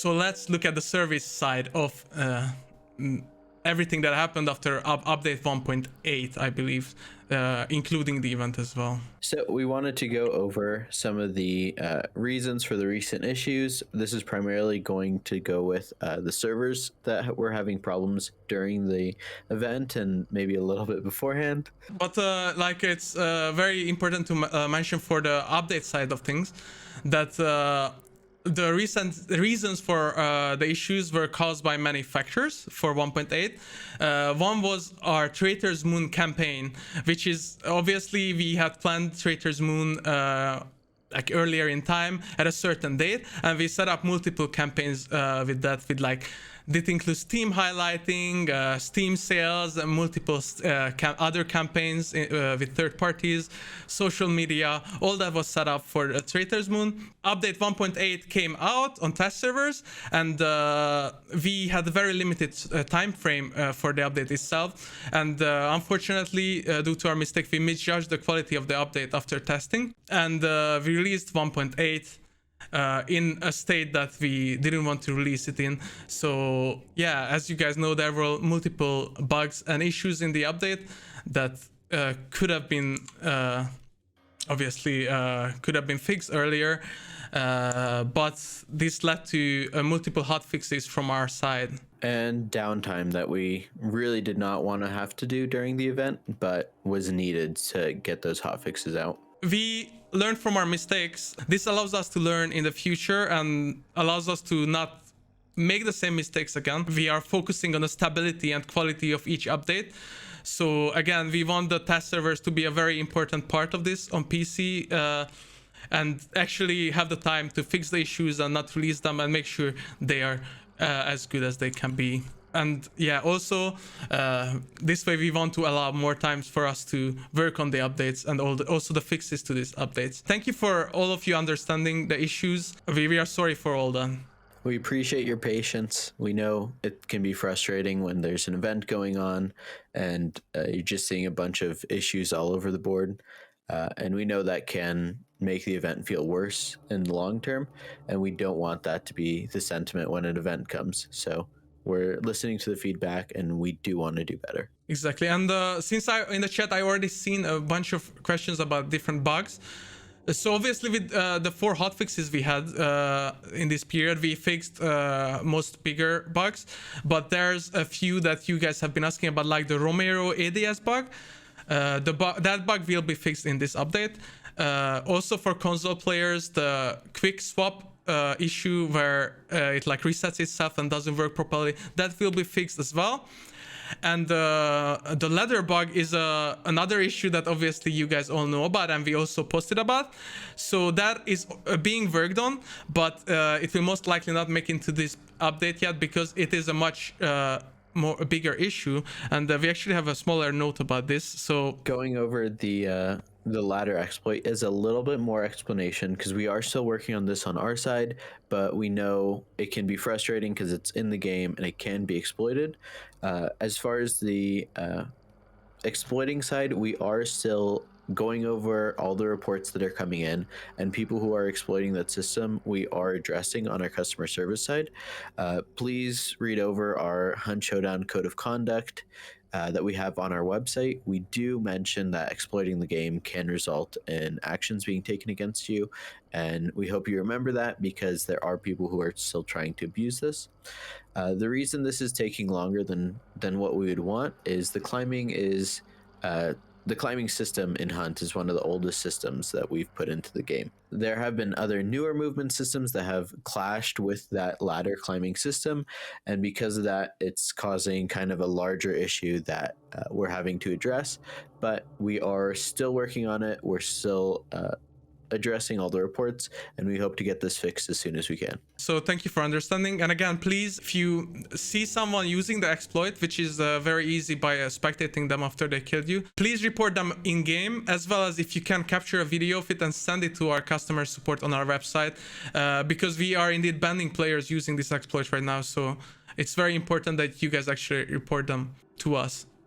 So let's look at the service side of everything that happened after update 1.8, I believe, including the event as well. So we wanted to go over some of the reasons for the recent issues. This is primarily going to go with the servers that were having problems during the event and maybe a little bit beforehand. But like it's very important to mention for the update side of things that the recent reasons for the issues were caused by many factors for 1.8. One was our Traitor's Moon campaign, which is obviously we had planned Traitor's Moon like earlier in time at a certain date, and we set up multiple campaigns with that, with like that includes Steam highlighting, Steam sales, and multiple other campaigns with third parties, social media. All that was set up for Traitor's Moon. Update 1.8 came out on test servers, and we had a very limited time frame for the update itself. And unfortunately, due to our mistake, we misjudged the quality of the update after testing, and we released 1.8 in a state that we didn't want to release it in. So yeah, as you guys know, there were multiple bugs and issues in the update that could have been obviously could have been fixed earlier, but this led to multiple hotfixes from our side and downtime that we really did not want to have to do during the event, but was needed to get those hotfixes out. We learned from our mistakes. This allows us to learn in the future and allows us to not make the same mistakes again. We are focusing on the stability and quality of each update. So again, we want the test servers to be a very important part of this on PC, and actually have the time to fix the issues and not release them and make sure they are as good as they can be. And yeah, also this way we want to allow more times for us to work on the updates and also the fixes to these updates. Thank you for all of you understanding the issues. We are sorry for all that. We appreciate your patience. We know it can be frustrating when there's an event going on and you're just seeing a bunch of issues all over the board. And we know that can make the event feel worse in the long term. And we don't want that to be the sentiment when an event comes. So we're listening to the feedback and we do want to do better. Exactly. And since in the chat, I already seen a bunch of questions about different bugs. So obviously with the 4 hotfixes we had in this period, we fixed most bigger bugs, but there's a few that you guys have been asking about, like the Romero ADS bug. That bug will be fixed in this update. Also for console players, the quick swap issue where it like resets itself and doesn't work properly, that will be fixed as well. And the leather bug is another issue that obviously you guys all know about and we also posted about. So that is being worked on, but it will most likely not make into this update yet because it is a much a bigger issue, and we actually have a smaller note about this. So going over the ladder exploit is a little bit more explanation because we are still working on this on our side, but we know it can be frustrating because it's in the game and it can be exploited. As far as the exploiting side, we are still going over all the reports that are coming in, and people who are exploiting that system we are addressing on our customer service side. Please read over our Hunt Showdown Code of Conduct that we have on our website. We do mention that exploiting the game can result in actions being taken against you, and we hope you remember that because there are people who are still trying to abuse this. The reason this is taking longer than what we would want is the climbing is the climbing system in Hunt is one of the oldest systems that we've put into the game. There have been other newer movement systems that have clashed with that ladder climbing system, and because of that, it's causing kind of a larger issue that we're having to address, but we are still working on it. We're still addressing all the reports, and we hope to get this fixed as soon as we can. So thank you for understanding. And again, please, if you see someone using the exploit, which is very easy by spectating them after they killed you, please report them in game, as well as if you can capture a video of it and send it to our customer support on our website, because we are indeed banning players using this exploit right now. So it's very important that you guys actually report them to us.